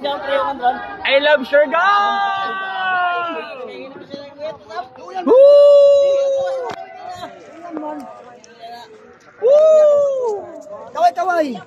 I love Siargao! Woo! Woo! Kaway-kaway!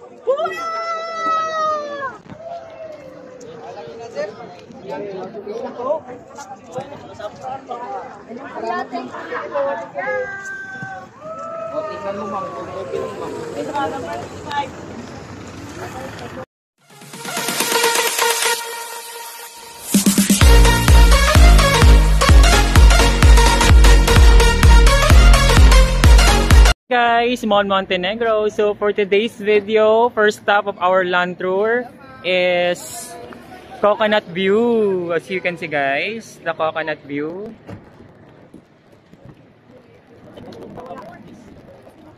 Guys, Mount Montenegro. So for today's video, first stop of our land tour is Coconut View. As you can see guys, the Coconut View.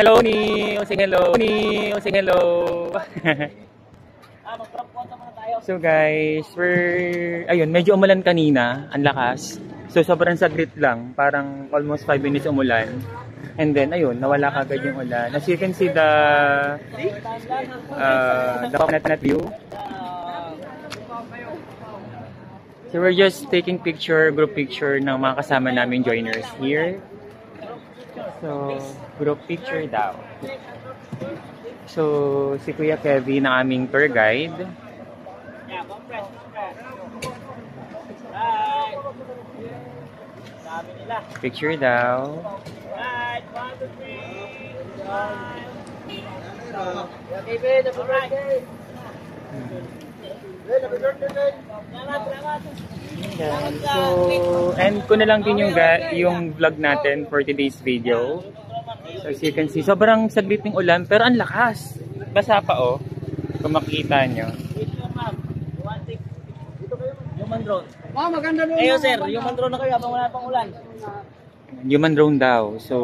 Hello Neil, say hello. Neil, say hello. So guys, ayun, medyo umulan kanina, ang lakas. So sobrang saglit lang, parang almost 5 minutes umulan. And then ayun, nawala kagad yung ulan. As you can see the Coconut View. So we're just taking group picture ng mga kasama namin joiners here. So group picture daw. So si Kuya Kevin ang aming tour guide. Picture daw. So, end ko na lang din yung vlog natin for today's video. So, as you can see, sobrang saglit ng ulan, pero ang lakas. Basa pa oh, kung makikita nyo. Human drone. Maganda doon. Ayo sir, human drone na kayo habang wala pang ulan. Human drone daw. So,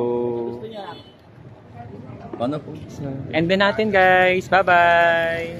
Ano po? end na natin guys. Bye-bye!